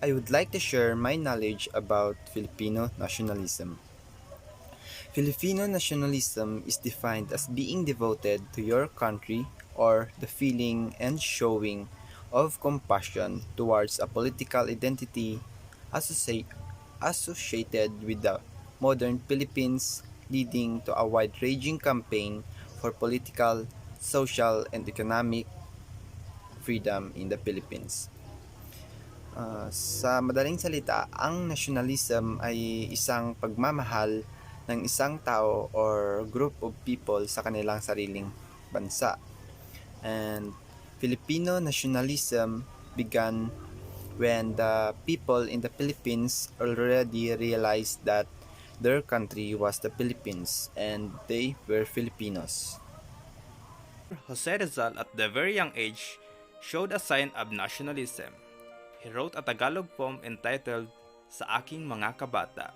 I would like to share my knowledge about Filipino nationalism. Filipino nationalism is defined as being devoted to your country or the feeling and showing of compassion towards a political identity associ- associated with the modern Philippines, leading to a wide-ranging campaign for political, social, and economic freedom in the Philippines. Sa madaling salita, ang nationalism ay isang pagmamahal ng isang tao or group of people sa kanilang sariling bansa. And Filipino nationalism began when the people in the Philippines already realized that their country was the Philippines and they were Filipinos. Jose Rizal at the very young age showed a sign of nationalism. He wrote a Tagalog poem entitled Sa Aking Mga Kabata,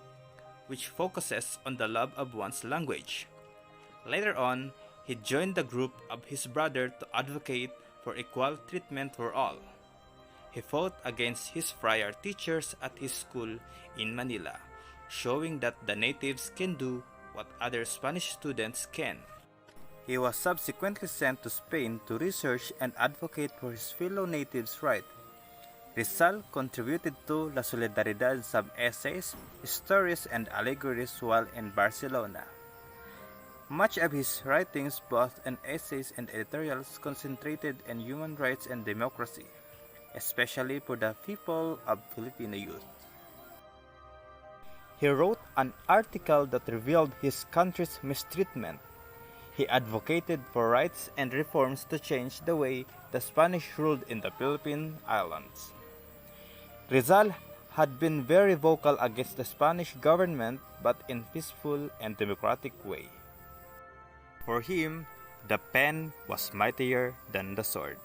which focuses on the love of one's language. Later on, he joined the group of his brother to advocate for equal treatment for all. He fought against his friar teachers at his school in Manila, showing that the natives can do what other Spanish students can. He was subsequently sent to Spain to research and advocate for his fellow natives' rights. Rizal contributed to La Solidaridad some essays, stories, and allegories while in Barcelona. Much of his writings, both in essays and editorials, concentrated on human rights and democracy, especially for the people of Filipino youth. He wrote an article that revealed his country's mistreatment. He advocated for rights and reforms to change the way the Spanish ruled in the Philippine Islands. Rizal had been very vocal against the Spanish government but in peaceful and democratic way. For him, the pen was mightier than the sword,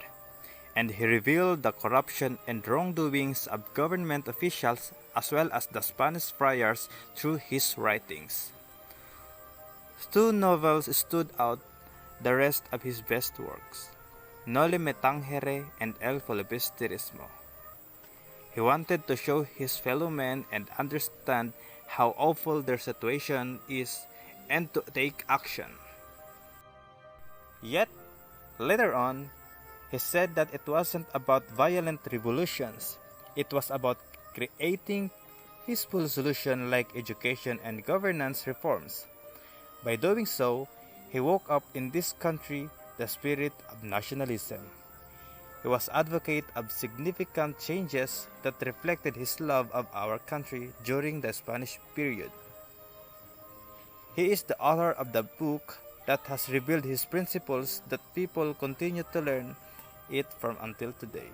and he revealed the corruption and wrongdoings of government officials as well as the Spanish friars through his writings. Two novels stood out the rest of his best works, Noli Me Tangere and El Filibusterismo. He wanted to show his fellow men and understand how awful their situation is and to take action. Yet, later on, he said that it wasn't about violent revolutions. It was about creating peaceful solutions like education and governance reforms. By doing so, he woke up in this country the spirit of nationalism. He was advocate of significant changes that reflected his love of our country during the Spanish period. He is the author of the book that has revealed his principles that people continue to learn it from until today.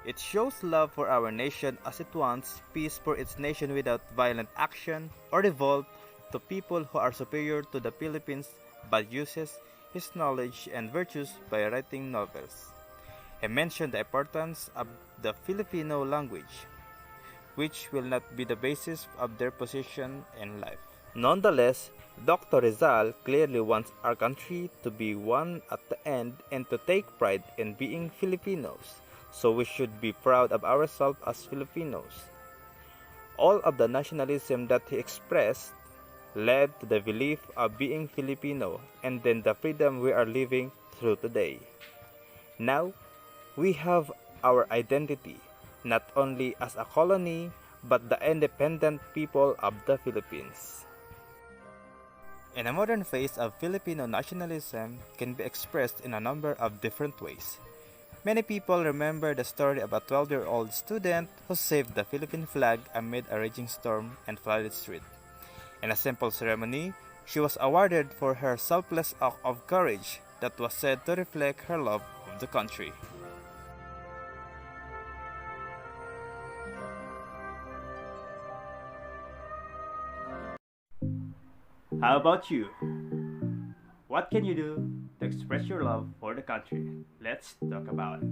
It shows love for our nation as it wants peace for its nation without violent action or revolt to people who are superior to the Philippines but uses his knowledge and virtues by writing novels. He mentioned the importance of the Filipino language, which will not be the basis of their position in life. Nonetheless, Dr. Rizal clearly wants our country to be one at the end and to take pride in being Filipinos, so we should be proud of ourselves as Filipinos. All of the nationalism that he expressed led to the belief of being Filipino and then the freedom we are living through today. Now, we have our identity, not only as a colony, but the independent people of the Philippines. In a modern phase of Filipino nationalism can be expressed in a number of different ways. Many people remember the story of a 12-year-old student who saved the Philippine flag amid a raging storm and flooded street. In a simple ceremony, she was awarded for her selfless act of courage that was said to reflect her love of the country. How about you? What can you do to express your love for the country? Let's talk about it.